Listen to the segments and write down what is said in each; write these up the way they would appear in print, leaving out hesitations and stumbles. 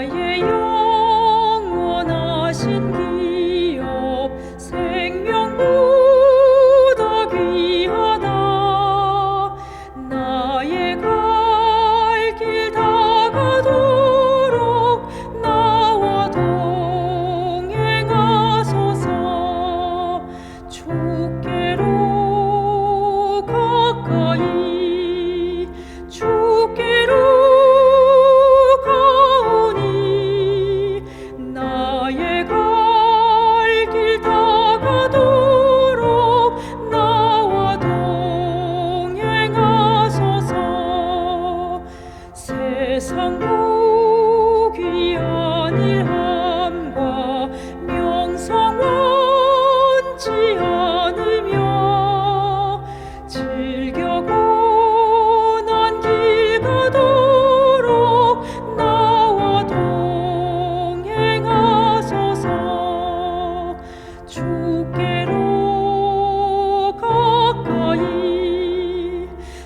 나의 영원하신 기업 생명보다 귀하다. 나의 갈 길 다가도록 나와 동행하소서. 주께로 가까이 주께로 가오니 나의 갈 길 다가도록 나와 동행하소서. 세상 고귀한 일함과 명성 원치 않으며 즐겨 고난 길 가도록 나와 동행하소서. 주께로 가까이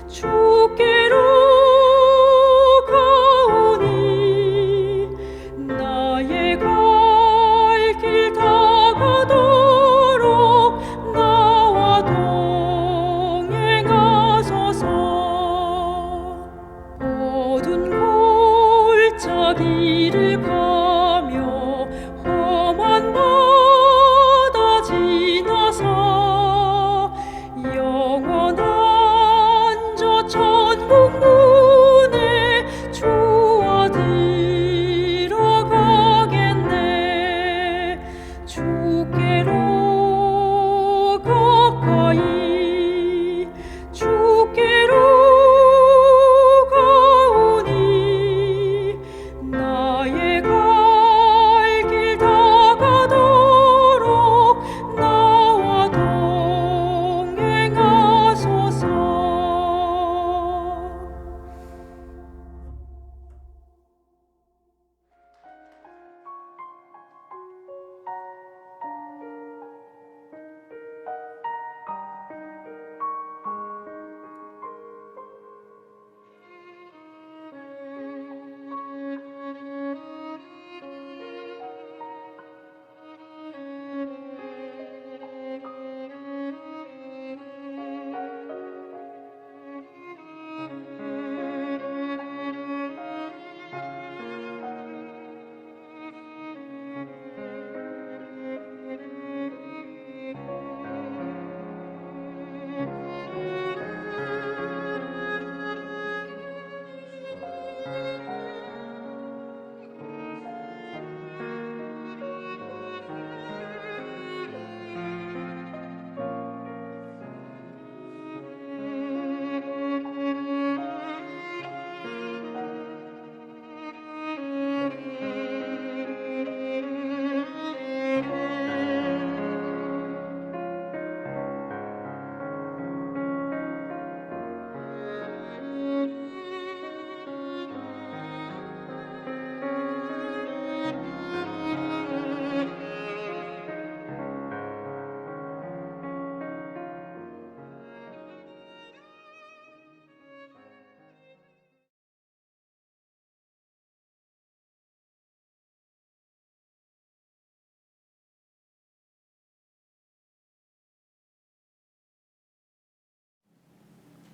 주께로 가오니 나의 갈 길 다가도록 나와 동행하소서. 어두운 골짜기를 가며 험한 바다 지나서 영원한 저 천국 문에 주와 들어가겠네. 주께로 가까이 주께로 가오니 나의 갈 길 다가도록 나와 동행하소서.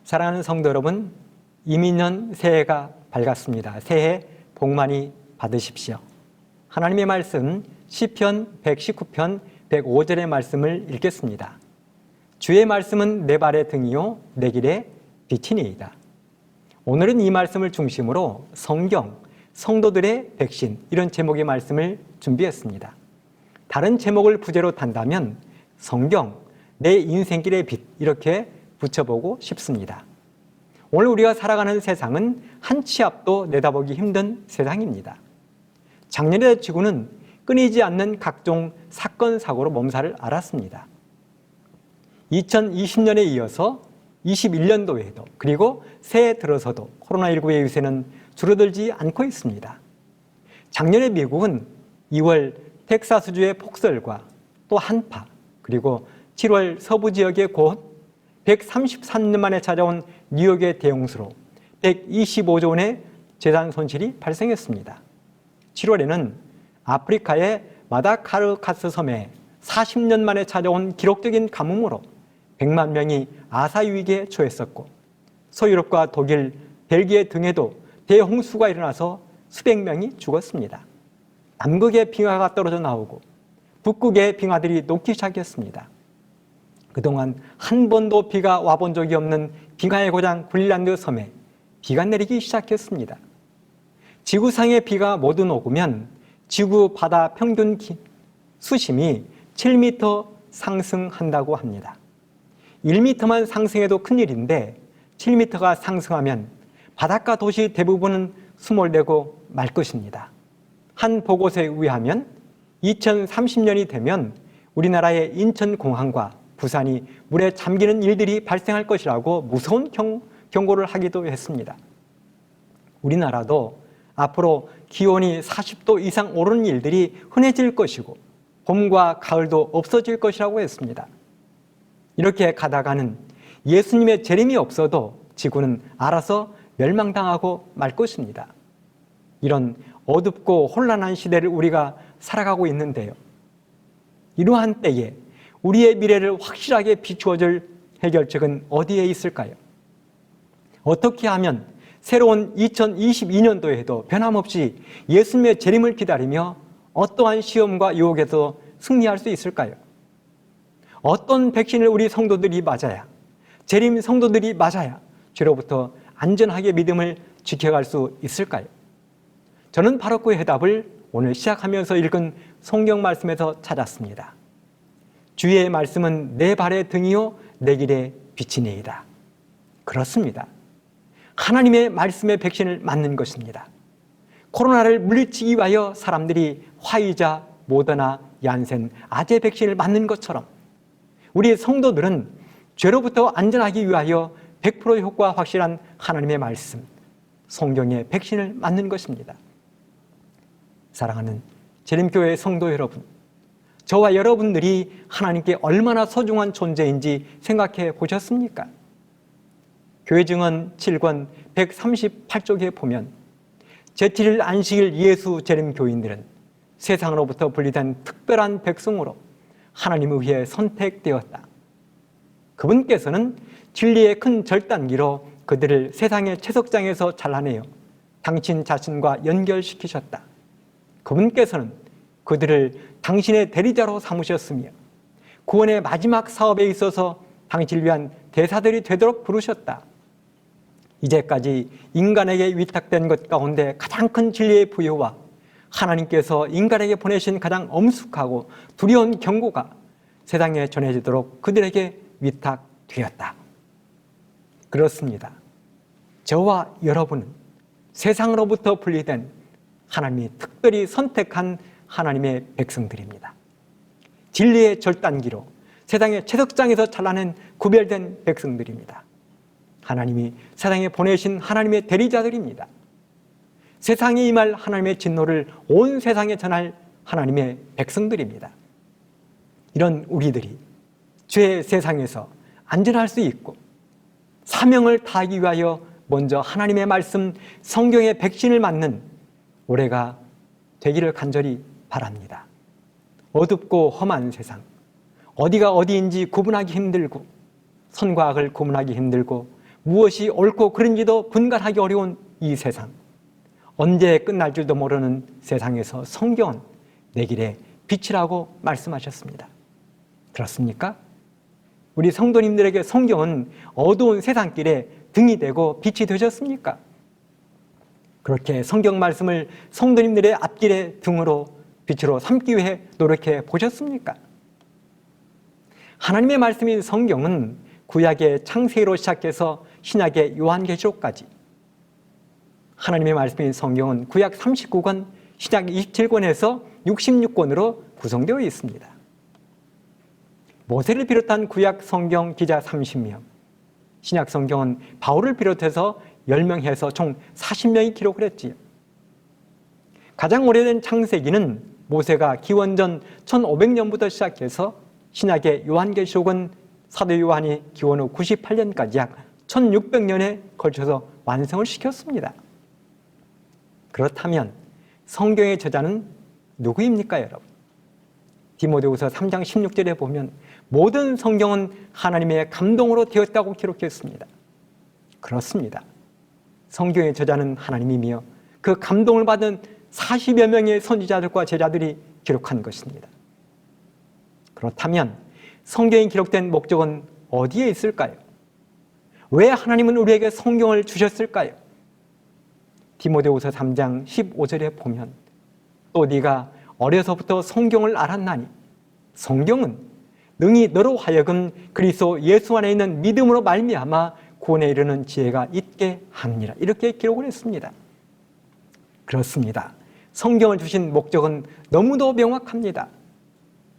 사랑하는 성도 여러분, 이민년 새해가 밝았습니다. 새해 복 많이 받으십시오. 하나님의 말씀 시편 119편 105절의 말씀을 읽겠습니다. 주의 말씀은 내 발의 등이요 내 길의 빛이니이다. 오늘은 이 말씀을 중심으로 성경, 성도들의 백신 이런 제목의 말씀을 준비했습니다. 다른 제목을 부제로 단다면 성경, 내 인생길의 빛 이렇게 붙여보고 싶습니다. 오늘 우리가 살아가는 세상은 한 치 앞도 내다보기 힘든 세상입니다. 작년의 지구는 끊이지 않는 각종 사건, 사고로 몸살을 앓았습니다. 2020년에 이어서 21년도에도 그리고 새해 들어서도 코로나19의 유세는 줄어들지 않고 있습니다. 작년에 미국은 2월 텍사스주의 폭설과 또 한파, 그리고 7월 서부 지역의 곧 133년 만에 찾아온 뉴욕의 대홍수로 125조 원의 재산 손실이 발생했습니다. 7월에는 아프리카의 마다가스카르 섬에 40년 만에 찾아온 기록적인 가뭄으로 100만 명이 아사유익에 처했었고, 서유럽과 독일, 벨기에 등에도 대홍수가 일어나서 수백 명이 죽었습니다. 남극에 빙하가 떨어져 나오고 북극의 빙하들이 녹기 시작했습니다. 그동안 한 번도 비가 와본 적이 없는 빙하의 고장 그린란드 섬에 비가 내리기 시작했습니다. 지구상의 비가 모두 녹으면 지구 바다 평균 수심이 7m 상승한다고 합니다. 1m만 상승해도 큰일인데 7m가 상승하면 바닷가 도시 대부분은 수몰되고 말 것입니다. 한 보고서에 의하면 2030년이 되면 우리나라의 인천공항과 부산이 물에 잠기는 일들이 발생할 것이라고 무서운 경고를 하기도 했습니다. 우리나라도 앞으로 기온이 40도 이상 오르는 일들이 흔해질 것이고 봄과 가을도 없어질 것이라고 했습니다. 이렇게 가다가는 예수님의 재림이 없어도 지구는 알아서 멸망당하고 말 것입니다. 이런 어둡고 혼란한 시대를 우리가 살아가고 있는데요. 이러한 때에 우리의 미래를 확실하게 비추어줄 해결책은 어디에 있을까요? 어떻게 하면 새로운 2022년도에도 변함없이 예수님의 재림을 기다리며 어떠한 시험과 유혹에서 승리할 수 있을까요? 어떤 백신을 우리 성도들이 맞아야, 재림 성도들이 맞아야 죄로부터 안전하게 믿음을 지켜갈 수 있을까요? 저는 바로 그 해답을 오늘 시작하면서 읽은 성경 말씀에서 찾았습니다. 주의 말씀은 내 발의 등이요 내 길의 빛이니이다. 그렇습니다. 하나님의 말씀의 백신을 맞는 것입니다. 코로나를 물리치기 위하여 사람들이 화이자, 모더나, 얀센, 아제 백신을 맞는 것처럼 우리 성도들은 죄로부터 안전하기 위하여 100% 효과 확실한 하나님의 말씀, 성경의 백신을 맞는 것입니다. 사랑하는 재림교회 성도 여러분, 저와 여러분들이 하나님께 얼마나 소중한 존재인지 생각해 보셨습니까? 교회증언 7권 138쪽에 보면 제7일 안식일 예수 재림 교인들은 세상으로부터 분리된 특별한 백성으로 하나님을 위해 선택되었다. 그분께서는 진리의 큰 절단기로 그들을 세상의 채석장에서 잘라내어 당신 자신과 연결시키셨다. 그분께서는 그들을 당신의 대리자로 삼으셨으며 구원의 마지막 사업에 있어서 당신을 위한 대사들이 되도록 부르셨다. 이제까지 인간에게 위탁된 것 가운데 가장 큰 진리의 부여와 하나님께서 인간에게 보내신 가장 엄숙하고 두려운 경고가 세상에 전해지도록 그들에게 위탁되었다. 그렇습니다. 저와 여러분은 세상으로부터 분리된 하나님이 특별히 선택한 하나님의 백성들입니다. 진리의 절단기로 세상의 채석장에서 잘라낸 구별된 백성들입니다. 하나님이 세상에 보내신 하나님의 대리자들입니다. 세상에 임할 하나님의 진노를 온 세상에 전할 하나님의 백성들입니다. 이런 우리들이 죄의 세상에서 안전할 수 있고 사명을 다하기 위하여 먼저 하나님의 말씀, 성경의 백신을 맞는 올해가 되기를 간절히 바랍니다. 어둡고 험한 세상, 어디가 어디인지 구분하기 힘들고 선과 악을 구분하기 힘들고 무엇이 옳고 그른지도 분간하기 어려운 이 세상, 언제 끝날 줄도 모르는 세상에서 성경은 내 길의 빛이라고 말씀하셨습니다. 그렇습니까? 우리 성도님들에게 성경은 어두운 세상길에 등이 되고 빛이 되셨습니까? 그렇게 성경 말씀을 성도님들의 앞길의 등으로 빛으로 삼기 위해 노력해 보셨습니까? 하나님의 말씀인 성경은 구약의 창세기로 시작해서 신약의 요한계시록까지, 하나님의 말씀인 성경은 구약 39권, 신약 27권에서 66권으로 구성되어 있습니다. 모세를 비롯한 구약 성경 기자 30명, 신약 성경은 바울을 비롯해서 10명 해서 총 40명이 기록을 했지요. 가장 오래된 창세기는 모세가 기원전 1500년부터 시작해서 신약의 요한계시록은 사도 요한이 기원 후 98년까지 약 1600년에 걸쳐서 완성을 시켰습니다. 그렇다면 성경의 저자는 누구입니까, 여러분? 디모데후서 3장 16절에 보면 모든 성경은 하나님의 감동으로 되었다고 기록했습니다. 그렇습니다. 성경의 저자는 하나님이며 그 감동을 받은 40여 명의 선지자들과 제자들이 기록한 것입니다. 그렇다면 성경이 기록된 목적은 어디에 있을까요? 왜 하나님은 우리에게 성경을 주셨을까요? 디모데후서 3장 15절에 보면 또 네가 어려서부터 성경을 알았나니 성경은 능히 너로 하여금 그리스도 예수 안에 있는 믿음으로 말미암아 구원에 이르는 지혜가 있게 하느니라. 이렇게 기록을 했습니다. 그렇습니다. 성경을 주신 목적은 너무도 명확합니다.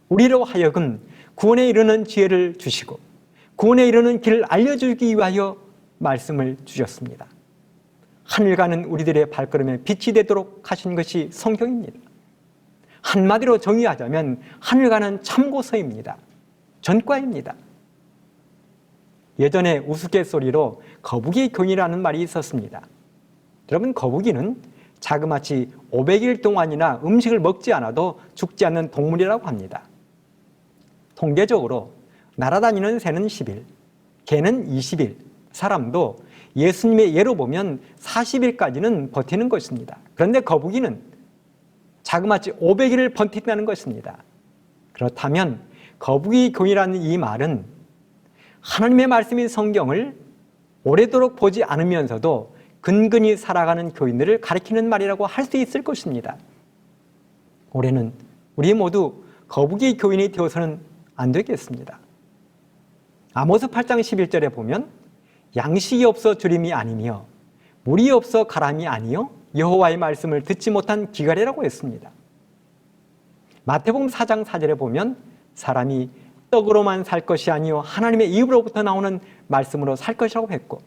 우리로 하여금 구원에 이르는 지혜를 주시고 구원에 이르는 길을 알려주기 위하여 말씀을 주셨습니다. 하늘 가는 우리들의 발걸음에 빛이 되도록 하신 것이 성경입니다. 한마디로 정의하자면 하늘 가는 참고서입니다. 전과입니다. 예전에 우스갯소리로 거북이 교훈이라는 말이 있었습니다. 여러분, 거북이는 자그마치 500일 동안이나 음식을 먹지 않아도 죽지 않는 동물이라고 합니다. 통계적으로 날아다니는 새는 10일, 개는 20일, 사람도 예수님의 예로 보면 40일까지는 버티는 것입니다. 그런데 거북이는 자그마치 500일을 버틴다는 것입니다. 그렇다면 거북이 교훈이라는 이 말은 하나님의 말씀인 성경을 오래도록 보지 않으면서도 근근히 살아가는 교인들을 가리키는 말이라고 할 수 있을 것입니다. 올해는 우리 모두 거북이 교인이 되어서는 안 되겠습니다. 아모스 8장 11절에 보면 양식이 없어 주림이 아니며 물이 없어 가람이 아니요 여호와의 말씀을 듣지 못한 기갈이라고 했습니다. 마태복음 4장 4절에 보면 사람이 떡으로만 살 것이 아니요 하나님의 입으로부터 나오는 말씀으로 살 것이라고 했고,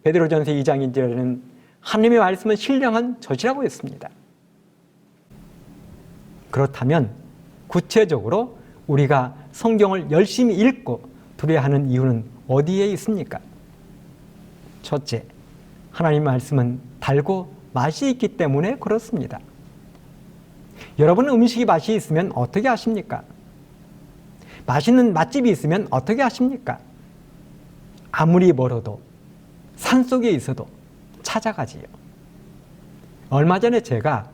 베드로전서 2장 2절에는 하나님의 말씀은 신령한 젖이라고 했습니다. 그렇다면 구체적으로 우리가 성경을 열심히 읽고 들어야 하는 이유는 어디에 있습니까? 첫째, 하나님 말씀은 달고 맛이 있기 때문에 그렇습니다. 여러분, 음식이 맛이 있으면 어떻게 하십니까? 맛있는 맛집이 있으면 어떻게 하십니까? 아무리 멀어도 산속에 있어도 찾아가지요. 얼마 전에 제가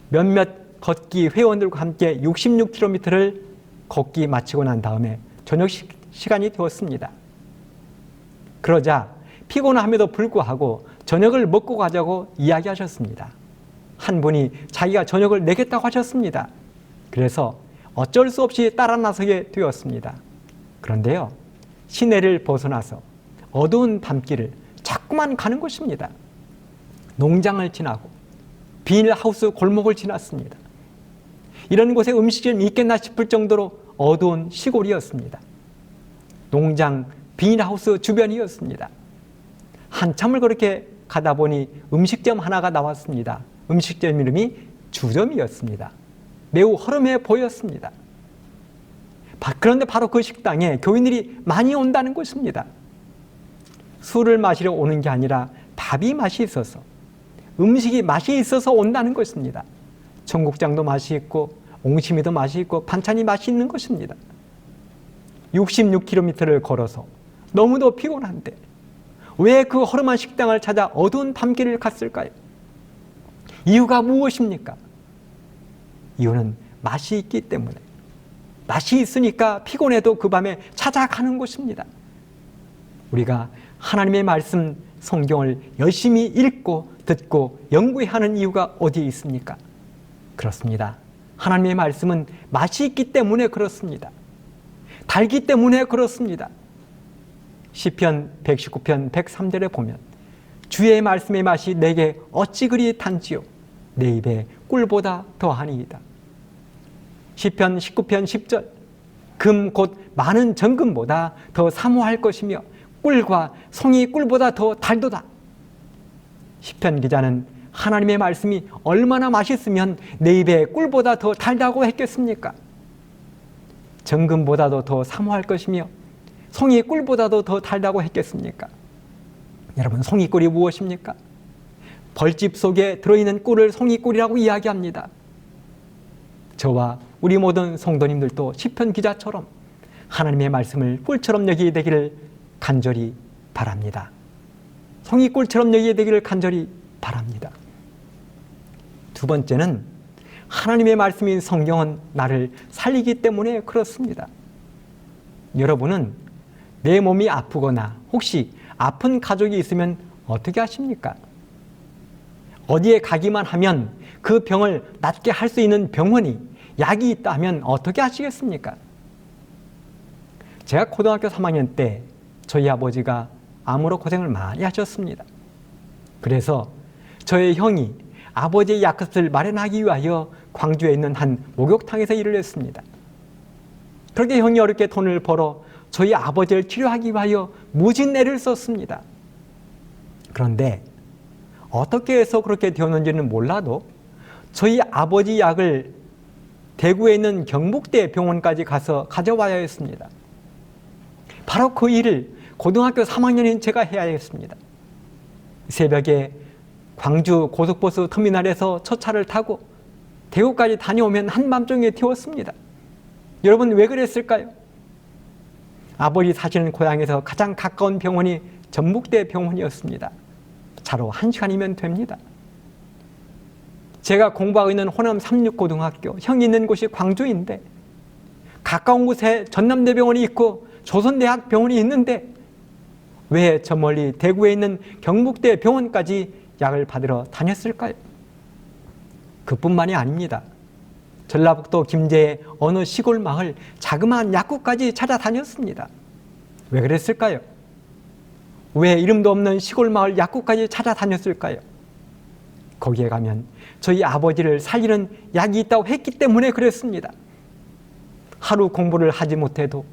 몇몇 걷기 회원들과 함께 66km를 걷기 마치고 난 다음에 저녁 시간이 되었습니다. 그러자 피곤함에도 불구하고 저녁을 먹고 가자고 이야기하셨습니다. 한 분이 자기가 저녁을 내겠다고 하셨습니다. 그래서 어쩔 수 없이 따라 나서게 되었습니다. 그런데요, 시내를 벗어나서 어두운 밤길을 자꾸만 가는 것입니다. 농장을 지나고 비닐하우스 골목을 지났습니다. 이런 곳에 음식점이 있겠나 싶을 정도로 어두운 시골이었습니다. 농장, 비닐하우스 주변이었습니다. 한참을 그렇게 가다 보니 음식점 하나가 나왔습니다. 음식점 이름이 주점이었습니다. 매우 허름해 보였습니다. 그런데 바로 그 식당에 교인들이 많이 온다는 것입니다. 술을 마시러 오는 게 아니라 밥이 맛이 있어서, 음식이 맛이 있어서 온다는 것입니다. 청국장도 맛이 있고 옹심이도 맛이 있고 반찬이 맛이 있는 것입니다. 66km를 걸어서 너무도 피곤한데 왜 그 허름한 식당을 찾아 어두운 밤길을 갔을까요? 이유가 무엇입니까? 이유는 맛이 있기 때문에, 맛이 있으니까 피곤해도 그 밤에 찾아가는 것입니다. 우리가 하나님의 말씀 성경을 열심히 읽고 듣고 연구하는 이유가 어디에 있습니까? 그렇습니다. 하나님의 말씀은 맛이 있기 때문에 그렇습니다. 달기 때문에 그렇습니다. 시편 119편 103절에 보면 주의 말씀의 맛이 내게 어찌 그리 단지요 내 입에 꿀보다 더하니이다. 시편 19편 10절 금 곧 많은 정금보다 더 사모할 것이며 꿀과 송이 꿀보다 더 달도다. 시편 기자는 하나님의 말씀이 얼마나 맛있으면 내 입에 꿀보다 더 달다고 했겠습니까? 정금보다도 더 사모할 것이며 송이 꿀보다도 더 달다고 했겠습니까? 여러분, 송이 꿀이 무엇입니까? 벌집 속에 들어있는 꿀을 송이꿀이라고 이야기합니다. 저와 우리 모든 성도님들도 시편 기자처럼 하나님의 말씀을 꿀처럼 여기게 되기를 간절히 바랍니다. 송이꿀처럼 여기게 되기를 간절히 바랍니다. 두 번째는 하나님의 말씀인 성경은 나를 살리기 때문에 그렇습니다. 여러분은 내 몸이 아프거나 혹시 아픈 가족이 있으면 어떻게 하십니까? 어디에 가기만 하면 그 병을 낫게 할 수 있는 병원이 약이 있다 하면 어떻게 하시겠습니까? 제가 고등학교 3학년 때 저희 아버지가 암으로 고생을 많이 하셨습니다. 그래서 저의 형이 아버지의 약값을 마련하기 위하여 광주에 있는 한 목욕탕에서 일을 했습니다. 그렇게 형이 어렵게 돈을 벌어 저희 아버지를 치료하기 위하여 무진 애를 썼습니다. 그런데 어떻게 해서 그렇게 되었는지는 몰라도 저희 아버지 약을 대구에 있는 경북대 병원까지 가서 가져와야 했습니다. 바로 그 일을 고등학교 3학년인 제가 해야 했습니다. 새벽에 광주 고속버스 터미널에서 첫 차를 타고 대구까지 다녀오면 한밤중에 태웠습니다. 여러분 왜 그랬을까요? 아버지 사시는 고향에서 가장 가까운 병원이 전북대 병원이었습니다. 차로 1시간이면 됩니다. 제가 공부하고 있는 호남 삼육고등학교, 형이 있는 곳이 광주인데 가까운 곳에 전남대병원이 있고 조선대학병원이 있는데 왜 저 멀리 대구에 있는 경북대 병원까지 약을 받으러 다녔을까요? 그뿐만이 아닙니다. 전라북도 김제의 어느 시골 마을 자그마한 약국까지 찾아다녔습니다. 왜 그랬을까요? 왜 이름도 없는 시골 마을 약국까지 찾아다녔을까요? 거기에 가면 저희 아버지를 살리는 약이 있다고 했기 때문에 그랬습니다. 하루 공부를 하지 못해도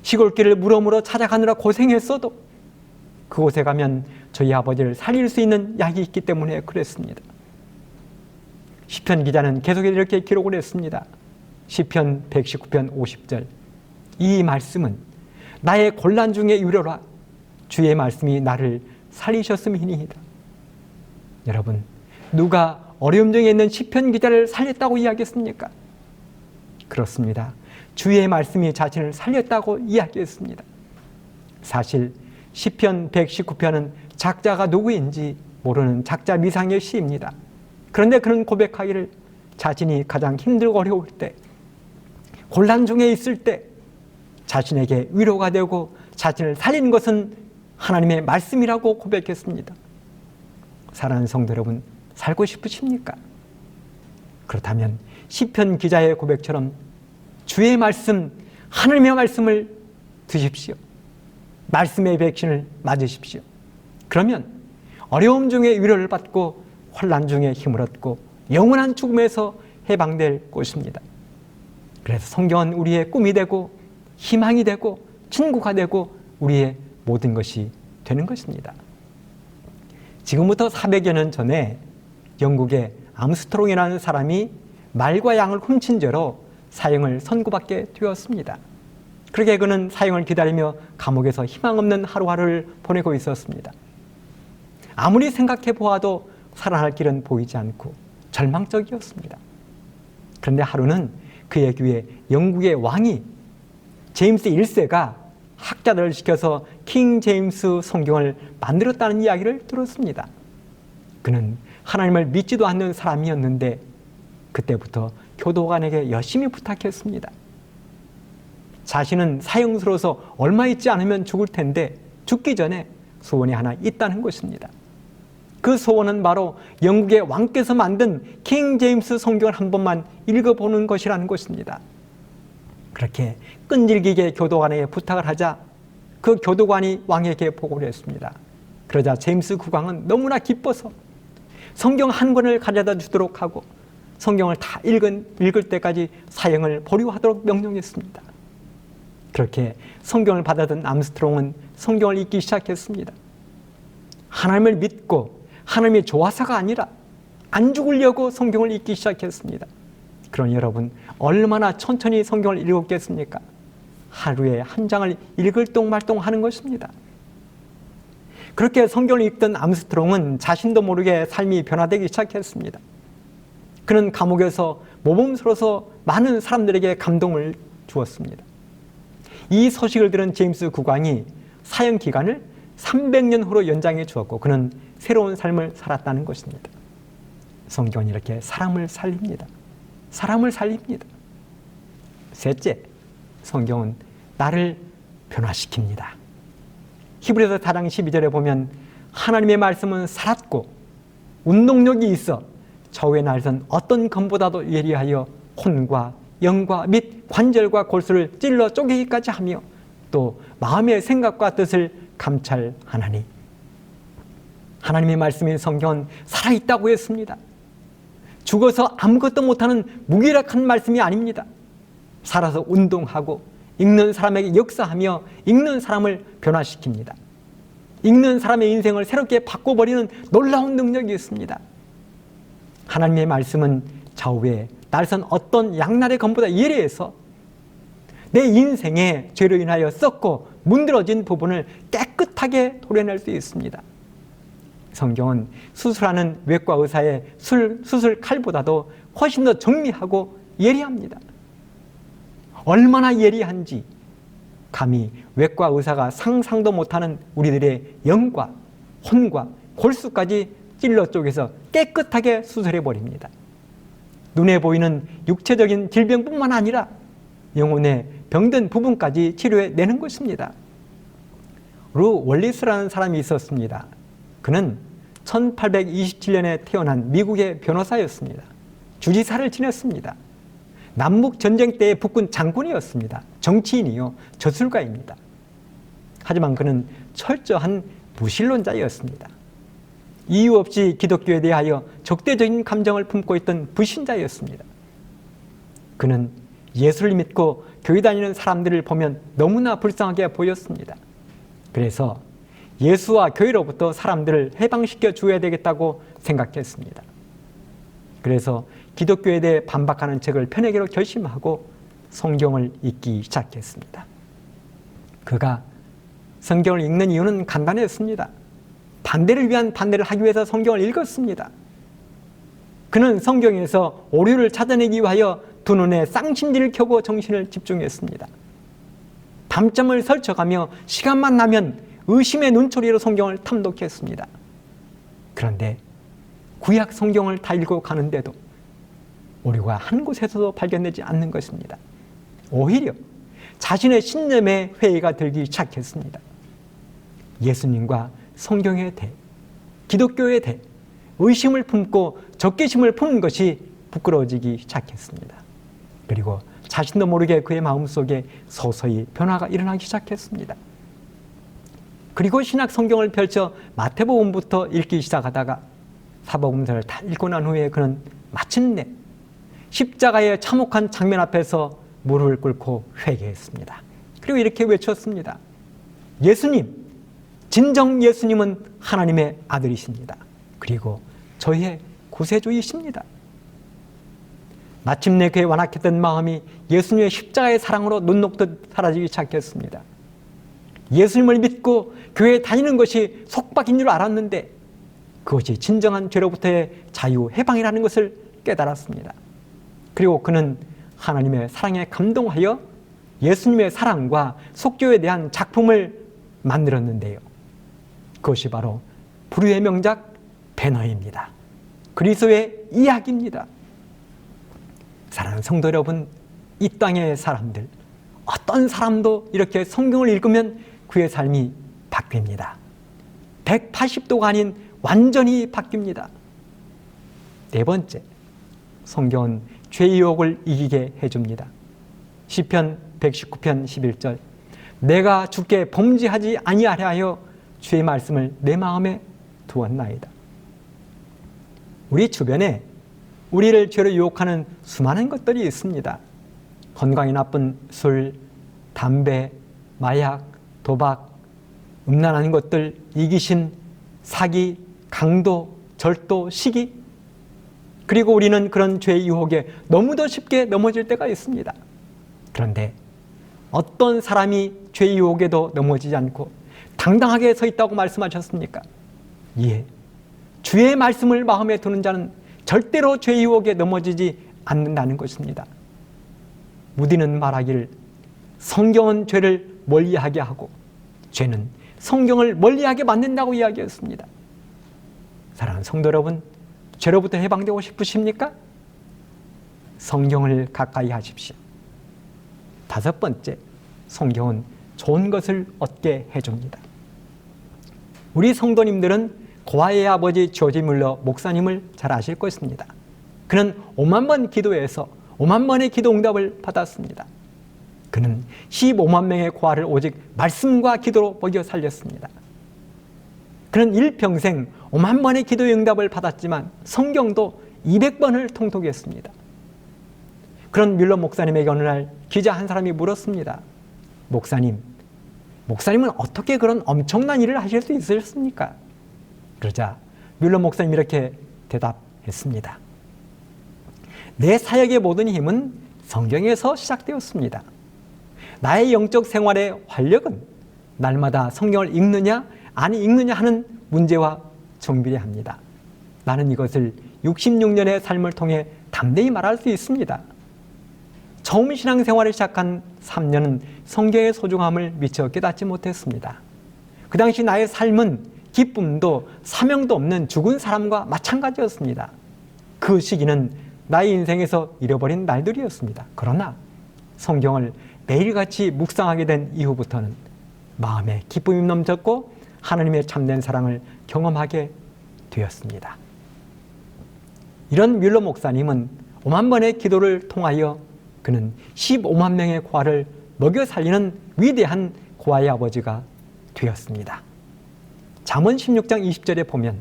시골길을 물어물어 찾아가느라 고생했어도 그곳에 가면 저희 아버지를 살릴 수 있는 약이 있기 때문에 그랬습니다. 시편 기자는 계속 이렇게 기록을 했습니다. 시편 119편 50절. 이 말씀은 나의 곤란 중에 위로라. 주의 말씀이 나를 살리셨음이니이다. 여러분, 누가 어려움 중에 있는 시편 기자를 살렸다고 이야기했습니까? 그렇습니다. 주의 말씀이 자신을 살렸다고 이야기했습니다. 사실 시편 119편은 작자가 누구인지 모르는 작자 미상의 시입니다. 그런데 그는 고백하기를 자신이 가장 힘들고 어려울 때, 곤란 중에 있을 때 자신에게 위로가 되고 자신을 살리는 것은 하나님의 말씀이라고 고백했습니다. 사랑하는 성도 여러분, 살고 싶으십니까? 그렇다면 시편 기자의 고백처럼 주의 말씀, 하나님의 말씀을 드십시오. 말씀의 백신을 맞으십시오. 그러면 어려움 중에 위로를 받고 환난 중에 힘을 얻고 영원한 죽음에서 해방될 것입니다. 그래서 성경은 우리의 꿈이 되고 희망이 되고 친구가 되고 우리의 모든 것이 되는 것입니다. 지금부터 400여 년 전에 영국의 암스트롱이라는 사람이 말과 양을 훔친 죄로 사형을 선고받게 되었습니다. 그렇게 그는 사형을 기다리며 감옥에서 희망 없는 하루하루를 보내고 있었습니다. 아무리 생각해 보아도 살아날 길은 보이지 않고 절망적이었습니다. 그런데 하루는 그의 귀에 영국의 왕이 제임스 1세가 학자들을 시켜서 킹 제임스 성경을 만들었다는 이야기를 들었습니다. 그는 하나님을 믿지도 않는 사람이었는데 그때부터 교도관에게 열심히 부탁했습니다. 자신은 사형수로서 얼마 있지 않으면 죽을 텐데 죽기 전에 소원이 하나 있다는 것입니다. 그 소원은 바로 영국의 왕께서 만든 킹 제임스 성경을 한 번만 읽어보는 것이라는 것입니다. 그렇게 끈질기게 교도관에게 부탁을 하자 그 교도관이 왕에게 보고를 했습니다. 그러자 제임스 국왕은 너무나 기뻐서 성경 한 권을 가져다 주도록 하고 성경을 다 읽을 때까지 사형을 보류하도록 명령했습니다. 그렇게 성경을 받아든 암스트롱은 성경을 읽기 시작했습니다. 하나님을 믿고 하나님이 좋아서가 아니라 안 죽으려고 성경을 읽기 시작했습니다. 그러니 여러분 얼마나 천천히 성경을 읽었겠습니까? 하루에 한 장을 읽을 똥말똥 하는 것입니다. 그렇게 성경을 읽던 암스트롱은 자신도 모르게 삶이 변화되기 시작했습니다. 그는 감옥에서 모범으로서 많은 사람들에게 감동을 주었습니다. 이 소식을 들은 제임스 국왕이 사형 기간을 300년 후로 연장해 주었고 그는 새로운 삶을 살았다는 것입니다. 성경은 이렇게 사람을 살립니다. 사람을 살립니다. 셋째, 성경은 나를 변화시킵니다. 히브리서 4장 12절에 보면 하나님의 말씀은 살았고 운동력이 있어 저의 날선 어떤 검보다도 예리하여 혼과 영과 및 관절과 골수를 찔러 쪼개기까지 하며 또 마음의 생각과 뜻을 감찰하나니. 하나님의 말씀인 성경은 살아있다고 했습니다. 죽어서 아무것도 못하는 무기력한 말씀이 아닙니다. 살아서 운동하고 읽는 사람에게 역사하며 읽는 사람을 변화시킵니다. 읽는 사람의 인생을 새롭게 바꿔버리는 놀라운 능력이 있습니다. 하나님의 말씀은 좌우에 날선 어떤 양날의 검보다 예리해서 내 인생의 죄로 인하여 썩고 문드러진 부분을 깨끗하게 도려낼 수 있습니다. 성경은 수술하는 외과 의사의 수술 칼보다도 훨씬 더 정밀하고 예리합니다. 얼마나 예리한지 감히 외과 의사가 상상도 못하는 우리들의 영과 혼과 골수까지 찔러 쪼개서 깨끗하게 수술해버립니다. 눈에 보이는 육체적인 질병뿐만 아니라 영혼의 병든 부분까지 치료해내는 것입니다. 루 월리스라는 사람이 있었습니다. 그는 1827년에 태어난 미국의 변호사였습니다. 주지사를 지냈습니다. 남북전쟁 때의 북군 장군이었습니다. 정치인이요, 저술가입니다. 하지만 그는 철저한 무신론자였습니다. 이유 없이 기독교에 대하여 적대적인 감정을 품고 있던 불신자였습니다. 그는 예수를 믿고 교회 다니는 사람들을 보면 너무나 불쌍하게 보였습니다. 그래서 예수와 교회로부터 사람들을 해방시켜 주어야 되겠다고 생각했습니다. 그래서 기독교에 대해 반박하는 책을 펴내기로 결심하고 성경을 읽기 시작했습니다. 그가 성경을 읽는 이유는 간단했습니다. 반대를 위한 반대를 하기 위해서 성경을 읽었습니다. 그는 성경에서 오류를 찾아내기 위하여 두 눈에 쌍심지를 켜고 정신을 집중했습니다. 밤잠을 설쳐가며 시간만 나면 의심의 눈초리로 성경을 탐독했습니다. 그런데 구약 성경을 다 읽고 가는데도 오류가 한 곳에서도 발견되지 않는 것입니다. 오히려 자신의 신념에 회의가 들기 시작했습니다. 예수님과 성경에 대해, 기독교에 대해 의심을 품고 적개심을 품는 것이 부끄러워지기 시작했습니다. 그리고 자신도 모르게 그의 마음속에 서서히 변화가 일어나기 시작했습니다. 그리고 신약 성경을 펼쳐 마태복음부터 읽기 시작하다가 사복음서를 다 읽고 난 후에 그는 마침내 십자가의 참혹한 장면 앞에서 무릎을 꿇고 회개했습니다. 그리고 이렇게 외쳤습니다. 예수님, 진정 예수님은 하나님의 아들이십니다. 그리고 저의 구세주이십니다. 마침내 그의 완악했던 마음이 예수님의 십자가의 사랑으로 눈 녹듯 사라지기 시작했습니다. 예수님을 믿고 교회에 다니는 것이 속박인 줄 알았는데 그것이 진정한 죄로부터의 자유, 해방이라는 것을 깨달았습니다. 그리고 그는 하나님의 사랑에 감동하여 예수님의 사랑과 속죄에 대한 작품을 만들었는데요. 그것이 바로 불후의 명작 배너입니다. 그리스도의 이야기입니다. 사랑하는 성도 여러분, 이 땅의 사람들, 어떤 사람도 이렇게 성경을 읽으면 그의 삶이 바뀝니다. 180도가 아닌 완전히 바뀝니다. 네 번째, 성경은 죄의 유혹을 이기게 해줍니다. 시편 119편 11절, 내가 주께 범죄하지 아니하려 하여 주의 말씀을 내 마음에 두었나이다. 우리 주변에 우리를 죄로 유혹하는 수많은 것들이 있습니다. 건강에 나쁜 술, 담배, 마약, 도박, 음란한 것들, 이기심, 사기, 강도, 절도, 시기. 그리고 우리는 그런 죄의 유혹에 너무도 쉽게 넘어질 때가 있습니다. 그런데 어떤 사람이 죄의 유혹에도 넘어지지 않고 당당하게 서 있다고 말씀하셨습니까? 예. 주의 말씀을 마음에 두는 자는 절대로 죄의 유혹에 넘어지지 않는다는 것입니다. 무디는 말하기를 성경은 죄를 멀리하게 하고 죄는 성경을 멀리하게 만든다고 이야기했습니다. 사랑하는 성도 여러분, 죄로부터 해방되고 싶으십니까? 성경을 가까이 하십시오. 다섯 번째, 성경은 좋은 것을 얻게 해줍니다. 우리 성도님들은 고아의 아버지 조지 뮬러 목사님을 잘 아실 것입니다. 그는 5만 번 기도해서 5만 번의 기도 응답을 받았습니다. 그는 15만 명의 고아를 오직 말씀과 기도로 먹여 살렸습니다. 그는 일평생 5만 번의 기도 응답을 받았지만 성경도 200번을 통독했습니다. 그런 뮬러 목사님에게 어느 날 기자 한 사람이 물었습니다. 목사님은 어떻게 그런 엄청난 일을 하실 수 있으셨습니까? 그러자 뮬러 목사님이 이렇게 대답했습니다. 내 사역의 모든 힘은 성경에서 시작되었습니다. 나의 영적 생활의 활력은 날마다 성경을 읽느냐 아니 읽느냐 하는 문제와 정비례합니다. 나는 이것을 66년의 삶을 통해 담대히 말할 수 있습니다. 처음 신앙생활을 시작한 3년은 성경의 소중함을 미처 깨닫지 못했습니다. 그 당시 나의 삶은 기쁨도 사명도 없는 죽은 사람과 마찬가지였습니다. 그 시기는 나의 인생에서 잃어버린 날들이었습니다. 그러나 성경을 매일같이 묵상하게 된 이후부터는 마음에 기쁨이 넘쳤고 하나님의 참된 사랑을 경험하게 되었습니다. 이런 뮬러 목사님은 5만 번의 기도를 통하여 그는 15만 명의 고아를 먹여 살리는 위대한 고아의 아버지가 되었습니다. 잠언 16장 20절에 보면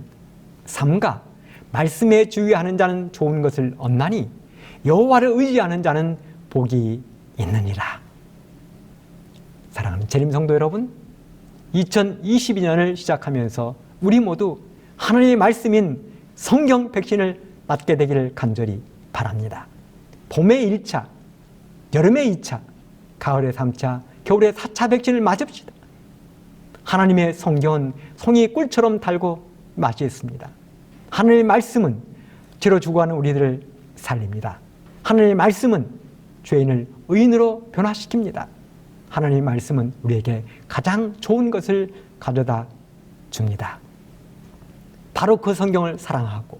삼가 말씀에 주의하는 자는 좋은 것을 얻나니 여호와를 의지하는 자는 복이 있느니라. 사랑하는 재림 성도 여러분, 2022년을 시작하면서 우리 모두 하나님의 말씀인 성경 백신을 맞게 되기를 간절히 바랍니다. 봄의 1차, 여름의 2차, 가을의 3차, 겨울의 4차 백신을 맞읍시다. 하나님의 성경은 송이 꿀처럼 달고 맛이 있습니다. 하나님의 말씀은 죄로 죽어가는 우리들을 살립니다. 하나님의 말씀은 죄인을 의인으로 변화시킵니다. 하나님의 말씀은 우리에게 가장 좋은 것을 가져다 줍니다. 바로 그 성경을 사랑하고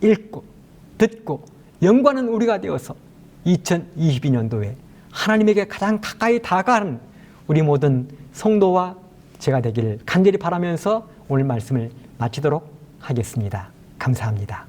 읽고 듣고 연구하는 우리가 되어서 2022년도에 하나님에게 가장 가까이 다가가는 우리 모든 성도와 제가 되기를 간절히 바라면서 오늘 말씀을 마치도록 하겠습니다. 감사합니다.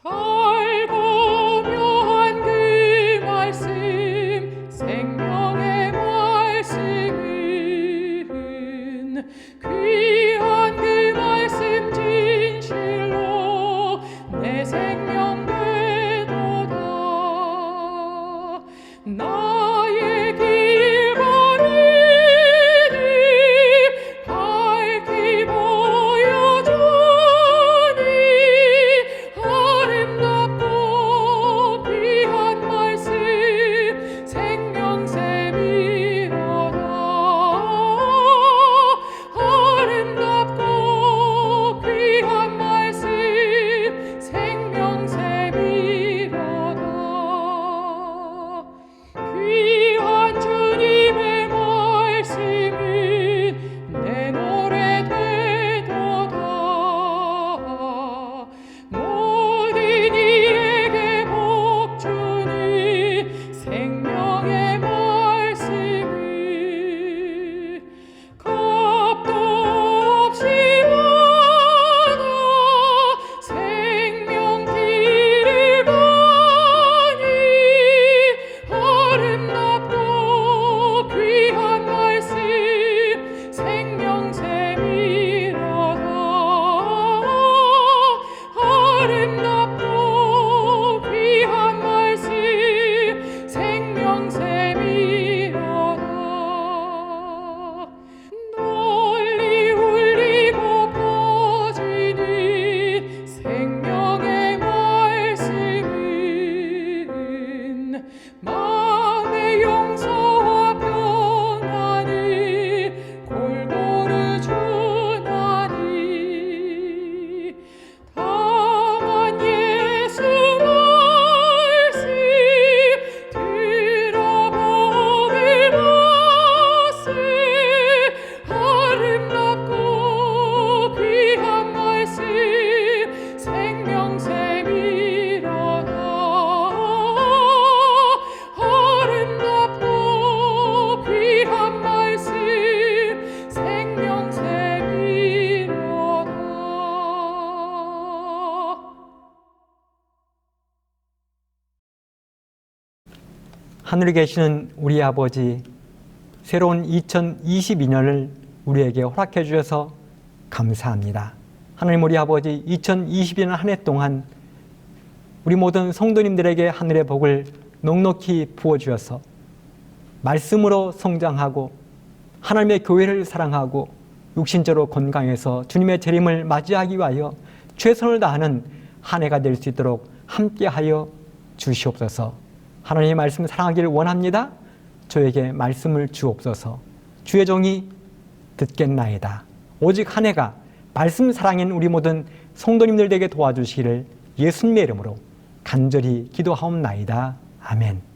달고 묘한 그 말씀 생명의 말씀은 귀한 그 말씀 진실로 내 생명 되도다. 하늘에 계시는 우리 아버지, 새로운 2022년을 우리에게 허락해 주셔서 감사합니다. 하나님 우리 아버지, 2022년 한 해 동안 우리 모든 성도님들에게 하늘의 복을 넉넉히 부어주셔서 말씀으로 성장하고 하나님의 교회를 사랑하고 육신적으로 건강해서 주님의 재림을 맞이하기 위하여 최선을 다하는 한 해가 될 수 있도록 함께하여 주시옵소서. 하나님의 말씀을 사랑하기를 원합니다. 저에게 말씀을 주옵소서. 주의 종이 듣겠나이다. 오직 한 해가 말씀 사랑인 우리 모든 성도님들 되게 도와주시기를 예수님의 이름으로 간절히 기도하옵나이다. 아멘.